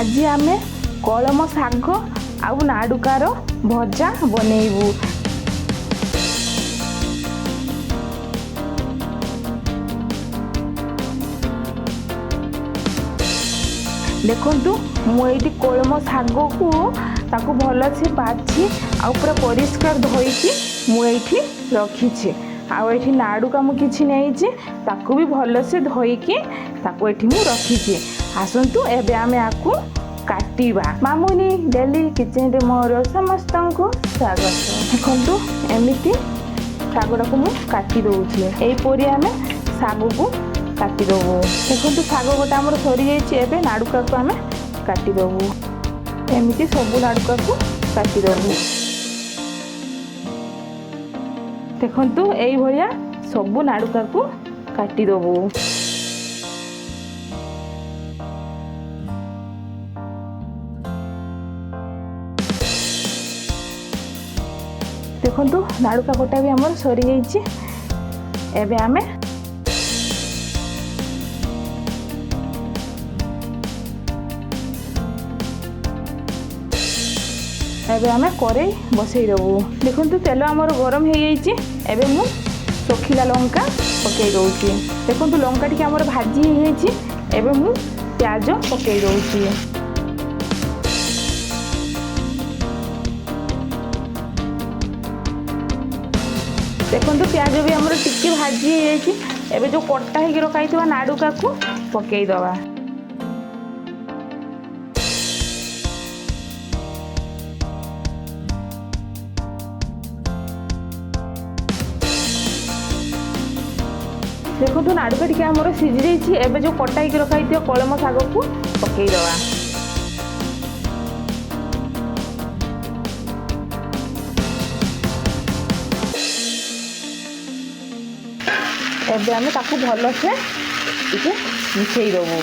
ଆଜି ଆମେ କଳମ ଶାଗ ଆଉ ନାଡ଼ୁକାର ଭଜା ବନେଇବୁ। ଦେଖନ୍ତୁ ମୁଁ ଏଇଠି କଳମ ଶାଗକୁ ତାକୁ ଭଲସେ ବାଛି ଆଉ ପୁରା ପରିଷ୍କାର ଧୋଇକି ମୁଁ ଏଇଠି ରଖିଛି। ଆଉ ଏଇଠି ନାଡ଼ୁକା ମୁଁ କିଛି ନେଇଛି, ତାକୁ ବି ଭଲସେ ଧୋଇକି ତାକୁ ଏଠି ମୁଁ ରଖିଛି। ଆସନ୍ତୁ ଏବେ ଆମେ ଆକୁ କାଟିବା। ମାମୁନି ଡେଲି କିଚେନରେ ମୋର ସମସ୍ତଙ୍କୁ ସ୍ୱାଗତ। ଦେଖନ୍ତୁ ଏମିତି ଶାଗଟାକୁ ମୁଁ କାଟି ଦେଉଛି। ଏହିପରି ଆମେ ଶାଗକୁ କାଟିଦେବୁ। ଦେଖନ୍ତୁ ଶାଗ ଗୋଟେ ଆମର ସରିଯାଇଛି। ଏବେ ନାଡ଼ୁକାକୁ ଆମେ କାଟିଦେବୁ। ଏମିତି ସବୁ ନାଡ଼ୁକାକୁ କାଟିଦେବୁ। ଦେଖନ୍ତୁ ଏଇଭଳିଆ ସବୁ ନାଡ଼ୁକାକୁ କାଟିଦେବୁ। ଦେଖନ୍ତୁ ନାଡ଼ୁକା କଟା ବି ଆମର ସରିଯାଇଛି। ଏବେ ଆମେ କରେଇ ବସେଇ ଦେବୁ। ଦେଖନ୍ତୁ ତେଲ ଆମର ଗରମ ହେଇଯାଇଛି। ଏବେ ମୁଁ ଶୁଖିଲା ଲଙ୍କା ପକାଇ ଦେଉଛି। ଦେଖନ୍ତୁ ଲଙ୍କା ଟିକେ ଆମର ଭାଜି ହେଇଯାଇଛି। ଏବେ ମୁଁ ପିଆଜ ପକାଇ ଦେଉଛି। ଦେଖନ୍ତୁ ପିଆଜ ବି ଆମର ଟିକେ ଭାଜି ହେଇଯାଇଛି। ଏବେ ଯେଉଁ କଟା ହେଇକି ରଖାହେଇଥିବା ନାଡ଼ୁକାକୁ ପକାଇ ଦେବା। ଦେଖନ୍ତୁ ନାଡ଼ୁକା ଟିକେ ଆମର ସିଝି ଯାଇଛି। ଏବେ ଯେଉଁ କଟା ହେଇକି ରଖାହେଇଥିବା କଳମ ଶାଗକୁ ପକାଇ ଦେବା। ଏବେ ଆମେ ତାକୁ ଭଲସେ ଟିକେ ମିଶାଇ ଦେବୁ।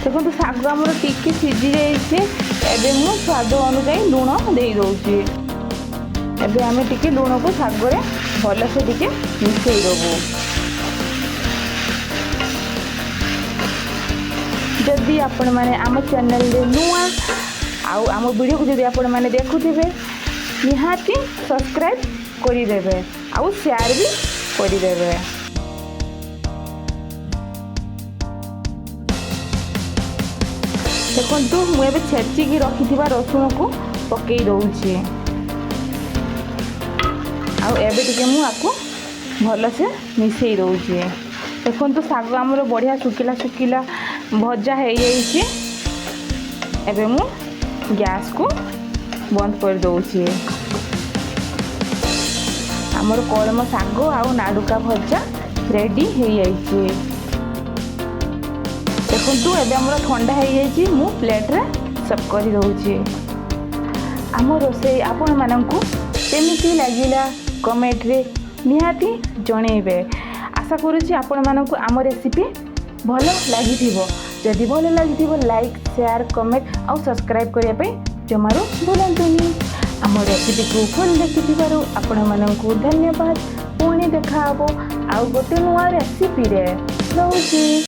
ଦେଖନ୍ତୁ ଶାଗ ଆମର ଟିକେ ସିଝି ଯାଇଛି। ଏବେ ମୁଁ ସ୍ୱାଦ ଅନୁଯାୟୀ ଲୁଣ ଦେଇଦେଉଛି। ଏବେ ଆମେ ଟିକେ ଲୁଣକୁ ଶାଗରେ ଭଲସେ ଟିକେ ମିଶାଇ ଦେବୁ। ଯଦି ଆପଣମାନେ ଆମ ଚ୍ୟାନେଲରେ ନୂଆ ଆଉ ଆମ ଭିଡ଼ିଓକୁ ଯଦି ଆପଣମାନେ ଦେଖୁଥିବେ, ନିହାତି ସବସ୍କ୍ରାଇବ୍ କରିଦେବେ ଆଉ ସେୟାର ବି କରିଦେବେ। ଦେଖନ୍ତୁ ମୁଁ ଏବେ ଛେଚିକି ରଖିଥିବା ରସୁଣକୁ ପକାଇ ଦେଉଛି। ଆଉ ଏବେ ଟିକେ ମୁଁ ଆକୁ ଭଲସେ ମିଶାଇ ଦେଉଛି। ଦେଖନ୍ତୁ ଶାଗ ଆମର ବଢ଼ିଆ ଶୁଖିଲା ଶୁଖିଲା ଭଜା ହେଇଯାଇଛି। ଏବେ ମୁଁ ଗ୍ୟାସ୍କୁ ବନ୍ଦ କରିଦେଉଛି। ଆମର କଳମ ଶାଗ ଆଉ ନାଡ଼ୁକା ଭଜା ରେଡ଼ି ହେଇଯାଇଛି। ଦେଖନ୍ତୁ ଏବେ ଆମର ଥଣ୍ଡା ହେଇଯାଇଛି। ମୁଁ ପ୍ଲେଟ୍ରେ ସର୍ଭ କରିଦେଉଛି। ଆମ ରୋଷେଇ ଆପଣମାନଙ୍କୁ କେମିତି ଲାଗିଲା କମେଣ୍ଟରେ ନିହାତି ଜଣେଇବେ। ଆଶା କରୁଛି ଆପଣମାନଙ୍କୁ ଆମ ରେସିପି ଭଲ ଲାଗିଥିବ। ଯଦି ଭଲ ଲାଗିଥିବ ଲାଇକ୍, ସେୟାର, କମେଣ୍ଟ ଆଉ ସବସ୍କ୍ରାଇବ୍ କରିବା ପାଇଁ ଜମାରୁ ଭୁଲନ୍ତୁନି। ଆମ ରେସିପିକୁ ଫୁଲ୍ ଦେଖିଥିବାରୁ ଆପଣମାନଙ୍କୁ ଧନ୍ୟବାଦ। ପୁଣି ଦେଖା ହେବ ଆଉ ଗୋଟେ ନୂଆ ରେସିପିରେ। ରହୁଛି।